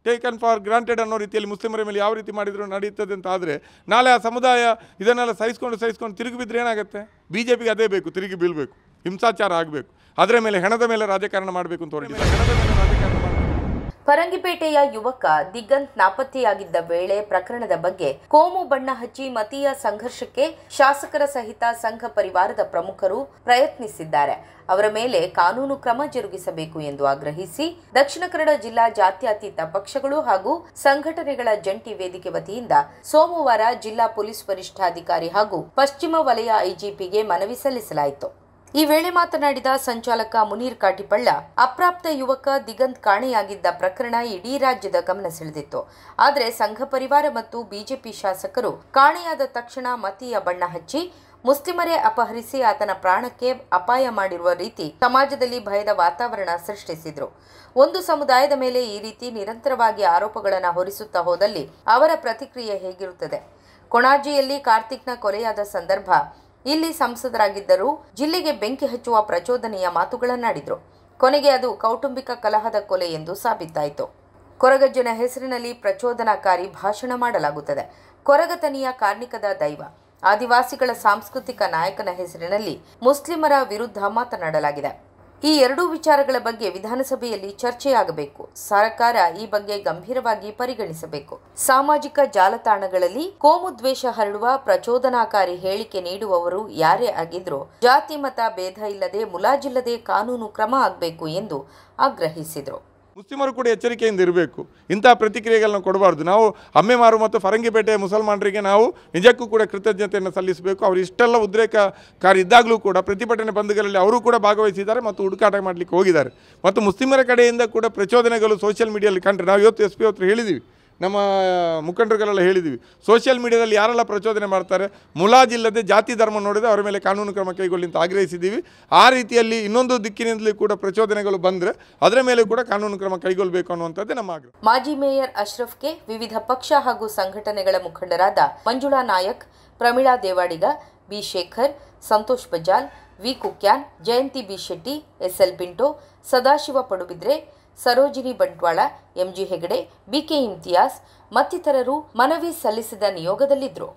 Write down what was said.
Taken for granted ಅನ್ನೋ ರೀತಿಯಲ್ಲಿ ಮುಸ್ಲಿಮರ ಮೇಲೆ ಯಾವ ರೀತಿ ಮಾಡಿದರೂ ನಡೆಯುತ್ತದೆ ಅಂತ ಆದರೆ ನಾಳೆ ಆ ಸಮುದಾಯ ಇದನ್ನೆಲ್ಲ ಸಹಿಸ್ಕೊಂಡು ತಿರುಗಿ ಬಿದ್ದರೆ ಏನಾಗುತ್ತೆ? BJPಗೆ ಅದೇ ಬೇಕು, ತಿರುಗಿ ಬೀಳಬೇಕು, ಹಿಂಸಾಚಾರ ಆಗಬೇಕು, ಅದರ ಮೇಲೆ ಹೆಣದ ಮೇಲೆ ರಾಜಕಾರಣ ಮಾಡಬೇಕು ಅಂತ ಹೊರಟಿದ್ದಾರೆ. ಫರಂಗಿಪೇಟೆಯ ಯುವಕ ದಿಗಂತ್ ನಾಪತ್ತೆಯಾಗಿದ್ದ ವೇಳೆ ಪ್ರಕರಣದ ಬಗ್ಗೆ ಕೋಮು ಬಣ್ಣ ಹಚ್ಚಿ ಮತೀಯ ಸಂಘರ್ಷಕ್ಕೆ ಶಾಸಕರ ಸಹಿತ ಸಂಘ ಪರಿವಾರದ ಪ್ರಮುಖರು ಪ್ರಯತ್ನಿಸಿದ್ದಾರೆ. ಅವರ ಮೇಲೆ ಕಾನೂನು ಕ್ರಮ ಜರುಗಿಸಬೇಕು ಎಂದು ಆಗ್ರಹಿಸಿ ದಕ್ಷಿಣ ಕನ್ನಡ ಜಿಲ್ಲಾ ಜಾತ್ಯತೀತ ಪಕ್ಷಗಳು ಹಾಗೂ ಸಂಘಟನೆಗಳ ಜಂಟಿ ವೇದಿಕೆ ವತಿಯಿಂದ ಸೋಮವಾರ ಜಿಲ್ಲಾ ಪೊಲೀಸ್ ವರಿಷ್ಠಾಧಿಕಾರಿ ಹಾಗೂ ಪಶ್ಚಿಮ ವಲಯ ಐಜಿಪಿಗೆ ಮನವಿ ಸಲ್ಲಿಸಲಾಯಿತು. ಈ ವೇಳೆ ಮಾತನಾಡಿದ ಸಂಚಾಲಕ ಮುನೀರ್ ಕಾಟಿಪಳ್ಳ, ಅಪ್ರಾಪ್ತ ಯುವಕ ದಿಗಂತ್ ಕಾಣೆಯಾಗಿದ್ದ ಪ್ರಕರಣ ಇಡೀ ರಾಜ್ಯದ ಗಮನ ಸೆಳೆದಿತ್ತು. ಆದರೆ ಸಂಘ ಪರಿವಾರ ಮತ್ತು ಬಿಜೆಪಿ ಶಾಸಕರು ಕಾಣೆಯಾದ ತಕ್ಷಣ ಮತೀಯ ಬಣ್ಣ ಹಚ್ಚಿ ಮುಸ್ಲಿಮರೇ ಅಪಹರಿಸಿ ಆತನ ಪ್ರಾಣಕ್ಕೆ ಅಪಾಯ ಮಾಡಿರುವ ರೀತಿ ಸಮಾಜದಲ್ಲಿ ಭಯದ ವಾತಾವರಣ ಸೃಷ್ಟಿಸಿದ್ರು. ಒಂದು ಸಮುದಾಯದ ಮೇಲೆ ಈ ರೀತಿ ನಿರಂತರವಾಗಿ ಆರೋಪಗಳನ್ನು ಹೊರಿಸುತ್ತಾ ಹೋದಲ್ಲಿ ಅವರ ಪ್ರತಿಕ್ರಿಯೆ ಹೇಗಿರುತ್ತದೆ? ಕೊಣಾಜಿಯಲ್ಲಿ ಕಾರ್ತಿಕ್ನ ಕೊಲೆಯಾದ ಸಂದರ್ಭ ಇಲ್ಲಿ ಸಂಸದರಾಗಿದ್ದರೂ ಜಿಲ್ಲೆಗೆ ಬೆಂಕಿ ಹಚ್ಚುವ ಪ್ರಚೋದನೆಯ ಮಾತುಗಳನ್ನಾಡಿದ್ರು. ಕೊನೆಗೆ ಅದು ಕೌಟುಂಬಿಕ ಕಲಹದ ಕೊಲೆ ಎಂದು ಸಾಬೀತಾಯಿತು. ಕೊರಗಜ್ಜನ ಹೆಸರಿನಲ್ಲಿ ಪ್ರಚೋದನಾಕಾರಿ ಭಾಷಣ ಮಾಡಲಾಗುತ್ತದೆ. ಕೊರಗತನಿಯ ಕಾರ್ಣಿಕದ ದೈವ, ಆದಿವಾಸಿಗಳ ಸಾಂಸ್ಕೃತಿಕ ನಾಯಕನ ಹೆಸರಿನಲ್ಲಿ ಮುಸ್ಲಿಮರ ವಿರುದ್ಧ ಮಾತನಾಡಲಾಗಿದೆ. ಈ ಎರಡೂ ವಿಚಾರಗಳ ಬಗ್ಗೆ ವಿಧಾನಸಭೆಯಲ್ಲಿ ಚರ್ಚೆಯಾಗಬೇಕು. ಸರ್ಕಾರ ಈ ಬಗ್ಗೆ ಗಂಭೀರವಾಗಿ ಪರಿಗಣಿಸಬೇಕು. ಸಾಮಾಜಿಕ ಜಾಲತಾಣಗಳಲ್ಲಿ ಕೋಮು ದ್ವೇಷ ಹರಡುವ ಪ್ರಚೋದನಾಕಾರಿ ಹೇಳಿಕೆ ನೀಡುವವರು ಯಾರೇ ಆಗಿದ್ರೂ ಜಾತಿ ಮತ ಭೇದ ಇಲ್ಲದೆ ಮುಲಾಜಿಲ್ಲದೆ ಕಾನೂನು ಕ್ರಮ ಆಗಬೇಕು ಎಂದು ಆಗ್ರಹಿಸಿದರು. ಮುಸ್ಲಿಮರು ಕೂಡ ಎಚ್ಚರಿಕೆಯಿಂದ ಇರಬೇಕು, ಇಂತಹ ಪ್ರತಿಕ್ರಿಯೆಗಳನ್ನು ಕೊಡಬಾರ್ದು. ನಾವು ಅಮ್ಮೆಮಾರು ಮತ್ತು ಫರಂಗಿಪೇಟೆಯ ಮುಸಲ್ಮಾನರಿಗೆ ನಾವು ನಿಜಕ್ಕೂ ಕೂಡ ಕೃತಜ್ಞತೆಯನ್ನು ಸಲ್ಲಿಸಬೇಕು. ಅವರು ಇಷ್ಟೆಲ್ಲ ಉದ್ರೇಕಕಾರಿ ಇದ್ದಾಗಲೂ ಕೂಡ ಪ್ರತಿಭಟನೆ ಬಂದ್ಗಳಲ್ಲಿ ಅವರು ಕೂಡ ಭಾಗವಹಿಸಿದ್ದಾರೆ ಮತ್ತು ಹುಡುಕಾಟ ಮಾಡಲಿಕ್ಕೆ ಹೋಗಿದ್ದಾರೆ. ಮತ್ತು ಮುಸ್ಲಿಮರ ಕಡೆಯಿಂದ ಕೂಡ ಪ್ರಚೋದನೆಗಳು ಸೋಷಿಯಲ್ ಮೀಡಿಯಲ್ಲಿ ಕಂಡ್ರೆ ನಾವು ಇವತ್ತು SP ಹತ್ರ ಹೇಳಿದ್ದೀವಿ, ನಮ್ಮ ಮುಖಂಡರುಗಳೆಲ್ಲ ಹೇಳಿದ್ದೀವಿ, ಸೋಷಿಯಲ್ ಮೀಡಿಯಾದಲ್ಲಿ ಯಾರೆಲ್ಲ ಪ್ರಚೋದನೆ ಮಾಡ್ತಾರೆ ಮುಲಾಜಿಲ್ಲದೆ ಜಾತಿ ಧರ್ಮ ನೋಡಿದೆ ಅವರ ಮೇಲೆ ಕಾನೂನು ಕ್ರಮ ಕೈಗೊಳ್ಳಿ ಅಂತ ಆಗ್ರಹಿಸಿದ್ದೀವಿ. ಆ ರೀತಿಯಲ್ಲಿ ಇನ್ನೊಂದು ದಿಕ್ಕಿನಿಂದಲೂ ಕೂಡ ಪ್ರಚೋದನೆಗಳು ಬಂದರೆ ಅದರ ಮೇಲೆ ಕೂಡ ಕಾನೂನು ಕ್ರಮ ಕೈಗೊಳ್ಳಬೇಕು ಅನ್ನುವಂಥದ್ದೇ ನಮ್ಮ ಆಗ್ರಹ. ಮಾಜಿ ಮೇಯರ್ ಅಶ್ರಫ್ಗೆ ವಿವಿಧ ಪಕ್ಷ ಹಾಗೂ ಸಂಘಟನೆಗಳ ಮುಖಂಡರಾದ Manjula Nayak, Pramila Devadiga, B Shekhar, Santosh Bajal, V Kukyan, Jayanthi B Shetty, SL Pinto, Sadashiva Padubidri, Sarojini Bantwal, MG Hegde, BK Imtiyaz ಮತ್ತಿತರರು ಮನವಿ ಸಲ್ಲಿಸಿದ ನಿಯೋಗದಲ್ಲಿದ್ದರು.